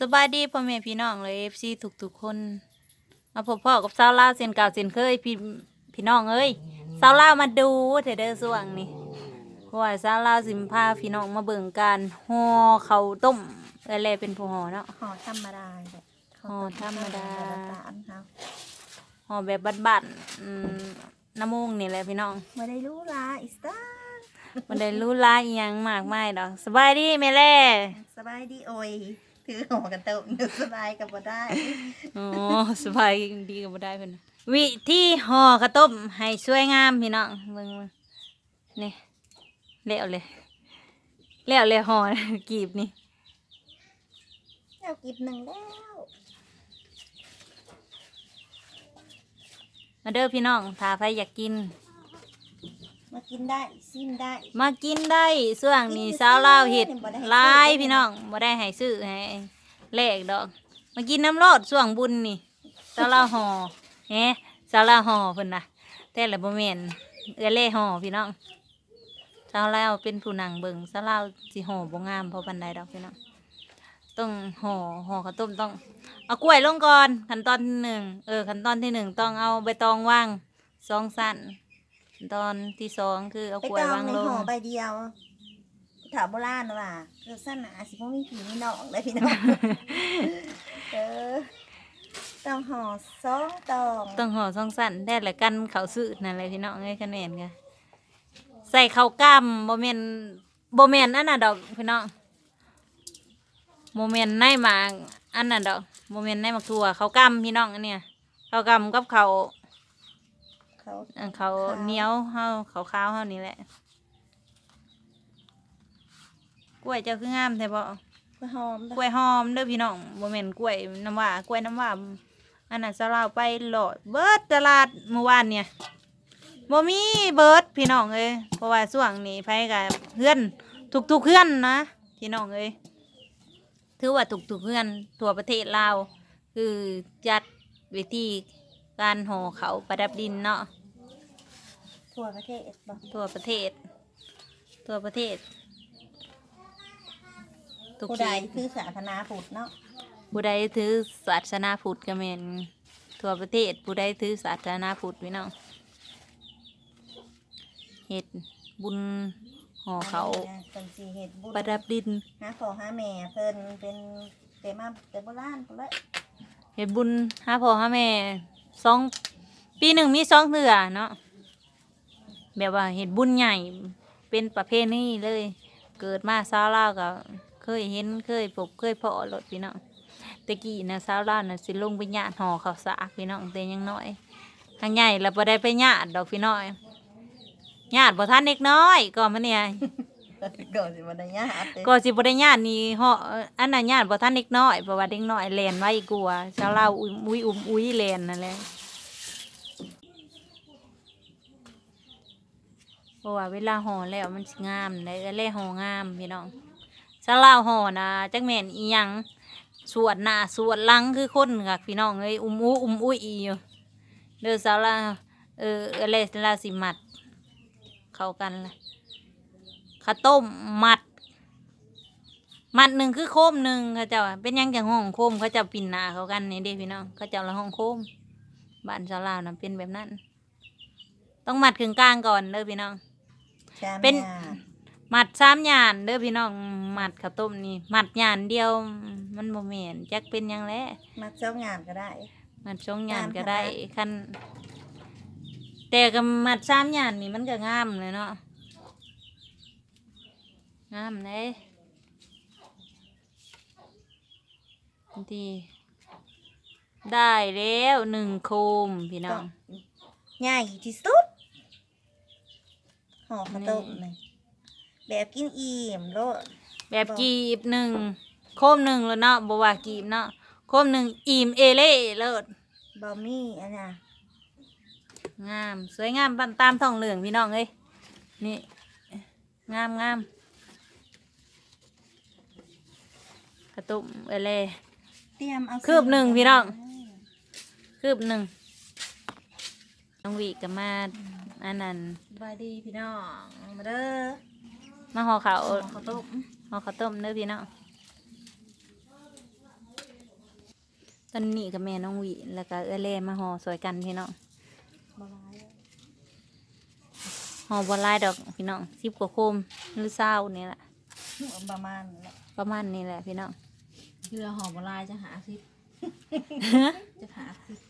สบายดีพ่อแม่พี่น้องเลยFCทุกคนมาพบพ่อกับสาวลาวเส้นเก่าเส้นเคยพี่น้องเอ้ยสาวลาวมาดูเด้อส่วงนี่เพราะว่าสาวลาวสิพาพี่น้องมาเบิ่งการห่อข้าวต้มอะไรเป็นผู้ห่อเนาะห่อธรรมดาแบบ ห่อธรรมดา สารครับ ห่อแบบบ้านๆน้ำมูกนี่แหละพี่น้อง ไม่ได้รู้ละอิสตา มันได้รู้ลายอิหยังมากมายดอกสบายดีแม่แล่ สบายดีโอยถือห่อกันเติมอยู่สบายกับบ่ได้ อ๋อสบายดีก็บ่ได้เพิ่นน่ะวิธีห่อข้าวต้มให้สวยงามพี่น้องเบิ่งนี่แล้วเลยห่อ กีบนี่ แล้วกิบหนึ่งแล้ว มาเด้อพี่น้องถ้าใครอยากกิน มากินได้ซิมได้ มากินได้ส่วงนี้สาวลาวเฮ็ดหลายพี่น้องบ่ได้ให้ซื้อให้แลกดอก มากินน้ำรอดส่วงบุญนี่สาวลาวห่อแหมสาวลาวห่อเพิ่นน่ะแต่ละบ่แม่นเล่ห่อพี่น้องสาวลาวเป็นผู้นั่งเบิ่งสาวลาวสิห่อบ่งามเพราะปานใดดอกพี่น้องต้องห่อข้าวต้มต้องเอากล้วยลงก่อนขั้นตอนที่หนึ่งขั้นตอนที่หนึ่งต้องเอาใบตองวาง2 สั้นขั้นตอนที่สองคือเอา ไป กล้วย ตอง วาง ใน ล ห่อง ใบเดียวถามโบราณว่าเกิดสั้นหนาสิพวกมีผีมีหนองเลยพี่น้อง เออต้องห่อสองตอง ต้องห่อ2 สั้นได้แหละกันเขาวซื้อนั่นแหละพี่น้องไอ้คะแนนค่ะใส่ข้าวกล้ำบ่แม่นอันน่ะดอกพี่น้องบ่แม่นในหมากอันน่ะดอกบ่แม่นในหมากถั่วข้าวกล้ำพี่น้องอันเนี้ยข้าวกล้ำกับข้าว เขา ข้าวเหนียวเฮาข้าวขาวเฮานี่แหละกล้วยเจ้าคืองามแท้บ่ ไปหอม กล้วยหอมเด้อพี่น้องบ่แม่นกล้วยน้ำว้ากล้วยน้ำว้าอันนั้นสลาวไปโลดเบิดตลาดเมื่อวานเนี่ยบ่มีเบิดพี่น้องเอ้ยเพราะว่าช่วงนี้ไผก็เฮือนทุกเฮือนนะพี่น้องเอ้ยถือว่าทุกเฮือนทั่วประเทศลาวคือจัดวิธีการห่อข้าวประดับดินเนาะ ทั่วประเทศบ่ ทั่วประเทศทุก ผู้ใด ที่ คือศาสนาพุทธเนาะ ผู้ใดถือศาสนาพุทธก็แม่นทั่วประเทศผู้ใดถือศาสนาพุทธพี่น้องเฮ็ดบุญห่อเขาว เป็นสีเห็ดบุญ ประดับดิน หาพ่อหาแม่เพิ่นเป็นมาแต่โบราณพุ่นเลย เฮ็ดบุญหาพ่อหาแม่ปีหนึ่งมี2 เทื่อเนาะแบบว่าเฮ็ดบุญใหญ่เป็นประเพณีเลย เกิดมาชาวลาวก็เคยเห็นเคยพบเคยเพาะรถพี่น้องแต่กี้นะชาวลาวน่ะสิลงไปญาติห่อข้าวสากพี่น้องแต่ยังน้อยทางใหญ่แล้วบ่ได้ไปญาติดอกพี่น้อยญาติบ่ทันเด็กน้อยก็มาเนี่ย ก่อนสิมาได้ยากเด้ ก็สิบ่ได้ญาตินี่ห่ออันนั้นญาติบ่ทันเด็กน้อยเพราะว่าเด็กน้อยแล่นไว้กลัวชาวลาวอุ้ยแล่นนั่นแหละเพราะว่าเวลาห่อแล้วมันสิงามได้แลห่องามพี่น้องชาวลาวห่อนะจักแม่นอีหยังสวดหน้าสวดหลังคือคนค่ะพี่น้องเอ้ยอุ้ยอีอยู่เด้อชาวลาวอะไรลาสิมัดเข้ากันล่ะข้าวต้มมัดหนึ่งคือโคมหนึ่งเขาเจ้าเป็นหยังจังห้องโคมเขาเจ้าปิ่นหน้าเขากันนี่เด้พี่น้องเขาเจ้าละห้องโคมบ้านชาวลาวนะเป็นแบบนั้น ต้องมัดขึงกลางก่อนเด้อพี่น้อง เป็น มัด3 หยานเด้อพี่น้องมัดข้าวต้มนี่มัดหยานเดียวมันบ่แม่นจักเป็นหยังแหละ มาเจ้างานก็ได้ มัด2 หยานก็ได้คันแต่ก็มัด3 หยานนี่มันก็งามเลยเนาะงามเด้บางทีได้แล้ว1 โคมพี่น้อง ใหญ่ที่สุดห่อข้าวต้มเลยแบบกินอิ่มโลด แบบกีบ1 โคม 1แล้วเนาะบ่ว่ากีบเนาะโคม 1อิ่มเอเล่เลิศ บะหมี่อันน่ะ งามสวยงามตามท้องเหลืองพี่น้องเอ้ยนี่งามกระตุ่มเล่ เตรียมเอา คืบหนึ่งพี่น้อง คืบ 1น้องวีก็มาอันนั้น สบายดีพี่น้องมาเด้อ มาห่อข้าว ห่อข้าวต้ม ห่อข้าวต้มเด้อพี่น้อง อนนี้กับแม่น้องหวีแล้วก็เอื้อเล่มาห่อสวยกันพี่น้อง บ่ร้าย ห่อบัวลายดอกพี่น้อง10 กว่าโคมหรือ20นี่แหละ ประมาณนั้นแหละ ประมาณนี้แหละพี่น้อง คือหอมลายจะหาซิปจะหาซิป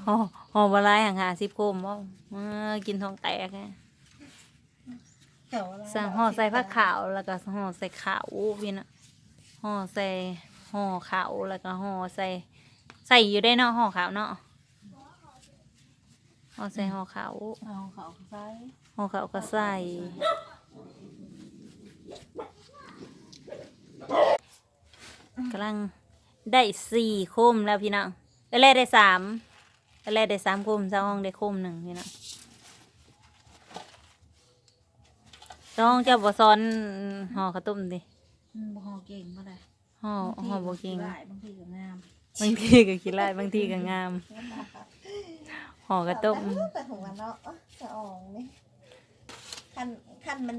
โค ห่อบัวลายห่าง10 โคมบ่กินท้องแตกไง เก่าอะไร สั่งห่อใส่ผ้าขาวแล้วก็ห่อใส่ขาวพี่น้องห่อใส่ห่อขาวแล้วก็ห่อใส่อยู่ได้เนาะห่อขาวเนาะห่อใส่ห่อขาว เอาเขาใส่ ห่อขาวก็ใส่กำลังได้4 โคมแล้วพี่น้องแรกได้3แรกได้3 โคม2ห้องได้โคมหนึ่งพี่น้อง2ห้องเจ้าบ่ซ้อนห่อข้าวต้มดิ บ่หอเก่งบ่ได้ ห่อบ่เก่ง บางทีก็งาม บางทีก็กินไล่บางทีก็งามห่อกระต้ม แต่หัวเนาะจะออกนี่คันมัน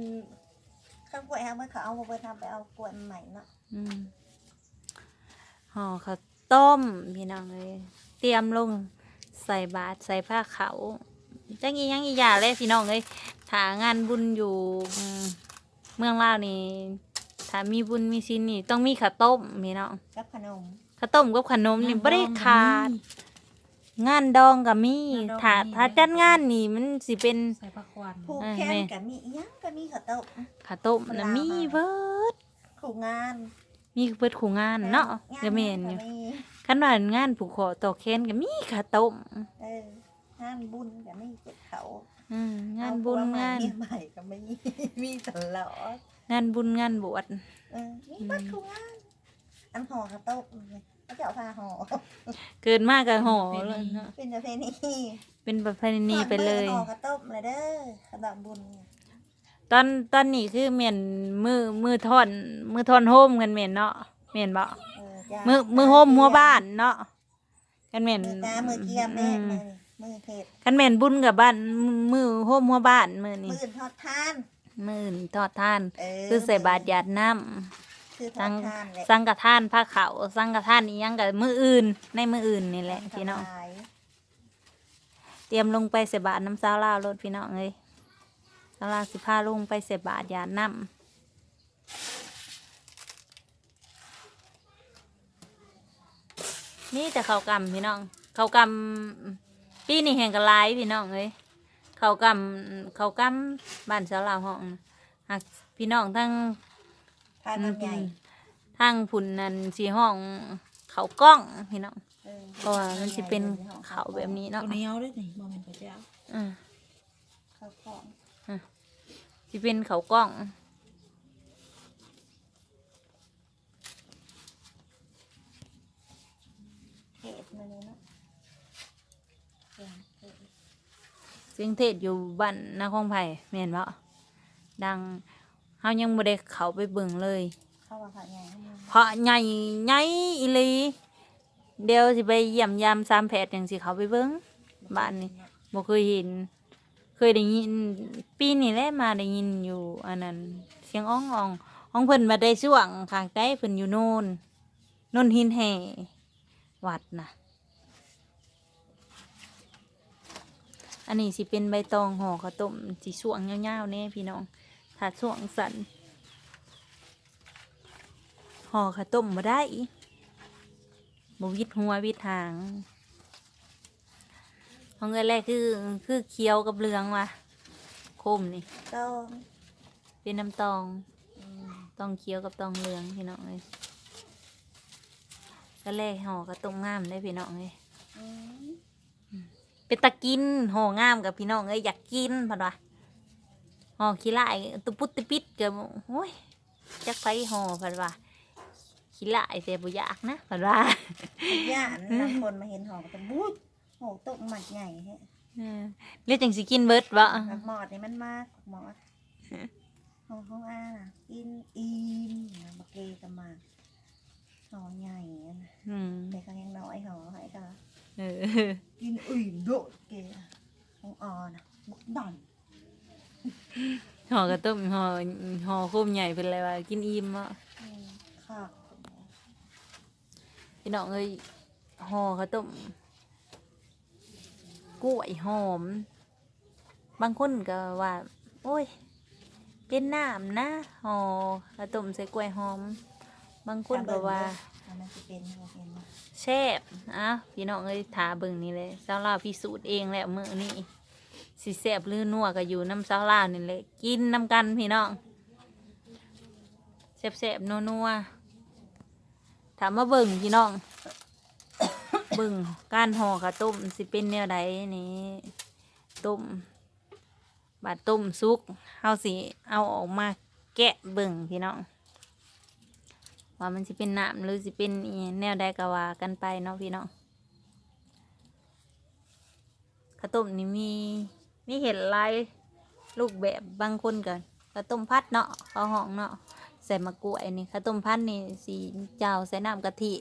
ข้าวกล้วยเอาไว้เขาเอาไปทำไปเอากล้วยใหม่เนาะ อืมห่อข้าวต้มพี่น้องเลยเตรียมลงใส่บาตรใส่ผ้าขาวจังอีหยังอีหยาเลยพี่น้องเลยถ้างานบุญอยู่เมืองลาวนี่ถ้ามีบุญมีศีลนี่ต้องมีข้าวต้มพี่น้อง กับขนม ข้าวต้มกับขนมนี่บ่ได้ขาดงานดองก็มีถ้าจัดงานนี่มันสิเป็น ใส่ผักหวาน ผูกแขนกับมีอิหยังก็มีข้าวต้ม ข้าวต้มนะมีเบิด ขู่งาน มีเบิดขู่งานเนาะก็แม่นอยู่คันว่างานผูกคอต่อแขนก็มีข้าวต้ม งานบุญกับไม่เจ็บเขา งานบุญงาน ใหม่ก็ไม่มีตลอด งานบุญงานบวช มีบัดขู่งานอันห่อข้าวต้มเขาจะเอาผ้าห่อ เกินมากก็ห่อเลยเนาะ เป็นประเพณี เป็นประเพณีไปเลย ห่อข้าวต้มเลยเด้อขนมบุญ ตอนนี้คือเมียนมือท่อนโฮมกันเมียนเนาะเมียนบ่มือโฮมหัวบ้านเนาะกันเมียน มือตามือเกียมแม่มือเห็ด กันเมียนบุญกับบ้านมือโฮมหัวบ้านมือ มื นี่ อทอดทาน มือทอดทาน คือใส่บาตรหยาดน้ำ คือทอดทานแหละ สังฆทานผ้าขาวสังฆทานอีหยังกับมืออื่นในมืออื่นนี่แหละพี่น้องเตรียมลงไปใส่บาตรน้ำซาวลาวรถพี่น้องเลยซาวลาวสิพาลงไปใส่บาตรหยาดน้ำนี่แต่เขาวกำพี่น้องเขาวกำปีนี้แห่งกระไรพี่น้องเลยเขาวกำบ้านซาวลาวห้องหากพี่น้องทั้ง ทานน้ำใหญ่ ทางผุนนั่นสีห้องเขากล้องพี่น้องเพราะว่ามันจะเป็นเขาแบบนี้ ตัว เนาะ เหนียวด้วยนี่บ่แม่นข้าวเจ้า ข้าวของ จะเป็นเขากล้อง เห็ดมาเลยเนาะ เสียงเทศอยู่บ้านนาคองไผ่แม่นบ่ดังเฮายังบ่ได้เข้าไปเบิ่งเลย ข้าวผัดใหญ่ เพราะใหญ่ใหญ่อีหลีเดี๋ยวสิไปเยี่ยมยาม3 แพทย์จังสิเข้าไปเบิ่งบ้านนี้บ่เคยเห็น เคยได้ยินปีนี้แหละมาได้ยินอยู่อันนั้นเสียงอ้องอ่องของเพิ่นมาได้ช่วงข้างใต้เพิ่นอยู่โน่นหินแห่วัดน่ะอันนี้สิเป็นใบตองห่อข้าวต้มสิช่วงยาวๆแน่พี่น้องถ้าช่วงสั้นห่อข้าวต้มบ่ได้บ่วิดหัววิดหางของเงินแรกคือเคี้ยวกับเหลืองว่ะโคมนี่ ต้อง เป็นน้ำตองตองเคี้ยวกับตองเหลืองพี่น้องเลยก็แรกห่อก็ต้มงามได้พี่น้องเลยเป็นตะกินห่องามกับพี่น้องเลยอยากกินผัดวะห่อขี้ไล่ตุปุตตุปิดกับโอ้ยจักไฟห่อผัดวะขี้ไล่แต่บุอยากนะผัดวะ ย่านบางคนมาเห็นห่อก็จะบู๊ดโหต้มหมัดใหญ่ฮะ เรียกจังสิกินเบิดวะ หมอดนี่มันมากหมอดห้องอากินอิ่มบักเกกับมาห่อใหญ่นะ แต่เขายังน้อยห่อให้ค่ะ เออ กินอิ่มโดดเกของออนะบุกดัน ห่อกระต้มห่อโคมใหญ่เป็นไรวะกินอิ่มวะ ค่ะ พี่น้องเอ้ย ห่อข้าวต้มกล้วยหอม บางคนก็ว่า โอ้ย เป็นน้ำนะห่อข้าวต้มใส่กล้วยหอม บางคนก็ว่า มันจะเป็นบ่เป็นบ่ แซ่บอ่ะพี่น้องเอ้ยถาเบิ่งนี่เลยสาวลาวพิสูจน์เองแหละมื้อนี้สิแซ่บหรือนัวก็อยู่น้ำสาวลาวนี่แหละกินน้ำกันพี่น้องแซ่บๆนัวๆถามมาเบิ่งพี่น้อง เบิ่งการห่อข้าวต้มสิเป็นแนวใดนี่ต้มบาดต้มสุกเฮาสิเอาออกมาแกะเบิ่งพี่น้องว่ามันสิเป็นน้ำหรือสิเป็นอีแนวใดก็ว่ากันไปเนาะพี่น้องข้าวต้มนี่มีเห็ดลายรูปแบบบางคนกันข้าวต้มพัดเนาะข้าวหองเนาะใส่มะกรูดนี่ข้าวต้มพัดนี่สีเจ้าใส่น้ำกะทิ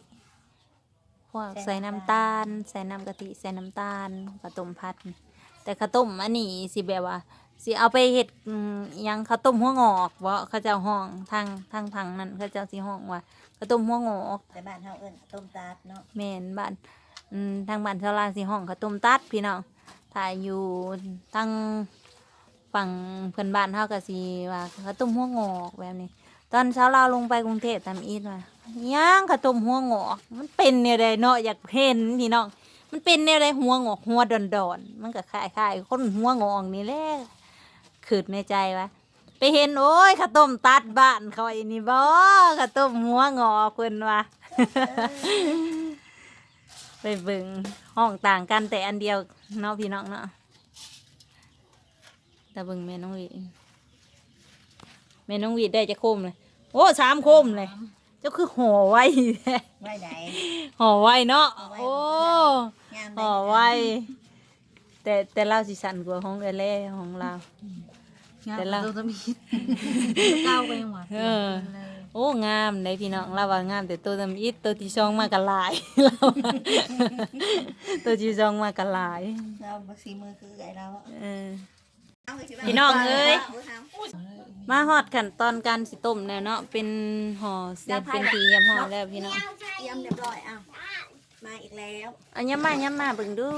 พวกใส่น้ำตาลใส่น้ำกะทิใส่น้ำตาลข้าวต้มพัดนี่แต่ข้าวต้มอันนี้สิแบบว่าสิเอาไปเห็ดอิหยังข้าวต้มหัวงอกเพราะเขาเจ้าห้องทางพังนั่นเขาเจ้าสิห้องว่าข้าวต้มหัวงอก แต่บ้านเฮาเอิ้นต้มตาดเนาะ แม่นบ้านทางบ้านชาวลาวสิห้องข้าวต้มตัดพี่น้องถ้าอยู่ทางฝั่งเพื่อนบ้านเฮาก็สิว่าข้าวต้มหัวงอกแบบนี้ ตอนชาวลาวลงไปกรุงเทพตามอีทว่าย่างข้าวต้มหัวงอกมันเป็นแนวใดเนาะอยากเห็นพี่น้องมันเป็นแนวใดหัวงอกหัวดอนๆมันก็คล้ายๆคนหัวงอกนี่แหละคิดในใจว่าไปเห็นโอ้ยข้าวต้มตัดบ้านเขาไอ้นี่บ่ข้าวต้มหัวงอกเพิ่นว่า ไปเบิ่งห้องต่างกันแต่อันเดียวเนาะพี่น้องเนาะแต่เบิ่งแม่น้องวีแม่น้องวีได้จะโคมเลยโอ้3 โคมเลยเจ้าคือห่อไว้แท้ ไว้ใด ห่อไว้เนาะ ห่อไว้ โอ้ งาม ห่อไว้ แต่เราสิสั่นกว่าของเอเล่ของเรา งาม แต่ละ ตัวตะมีเก้าไปยังหวะ เออ โอ้งามเลยพี่น้องเราว่างามแต่ตัวทำอิดตัวที่ช่องมากระลาย เราว่าตัวที่ช่องมากระลาย เราบ่สีมือคือไอ้เรา เออ เอาไปสิว่า พี่น้องเอ้ย เอา มาฮอดขั้นตอนการสิต้มแล้วเนาะเป็นห่อเสร็จเป็นทีเยี่ยมห่อแล้วพี่น้อง เตรียมเรียบร้อยอ้าวมาอีกแล้ว อันย้ำมาเบิ่งดู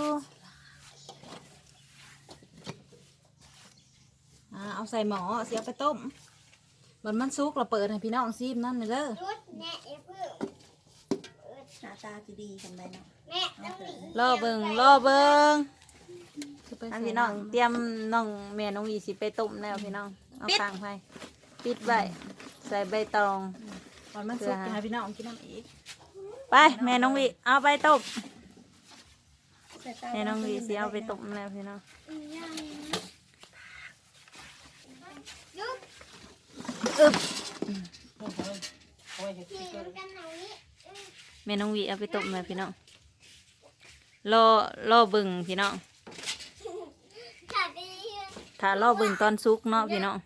เอาใส่หม้อเสียไปต้มมันสุกเราเปิดให้พี่น้องซิมนั่นเลยเด้อ หน้าตาจะดีกันไหมเนาะ รอเบิ่งอันพี่น้องเตรียมน้องแม่น้องวีสิไปต้มแล้วพี่น้องเอาข้างไปปิดไว้ใส่ใบตอง วันมันสุกจะให้พี่น้องกินน้ำอีก ไปแม่น้องวีเอาไปต้ม ใส่ตา แม่น้องวีสิเอาไปต้มแล้วพี่น้องอึบแม่น้องวีเอาไปต้มแล้วพี่น้องรอเบิ่งพี่น้องถ้ารอเบิ่งตอนสุกเนาะพี่น้อง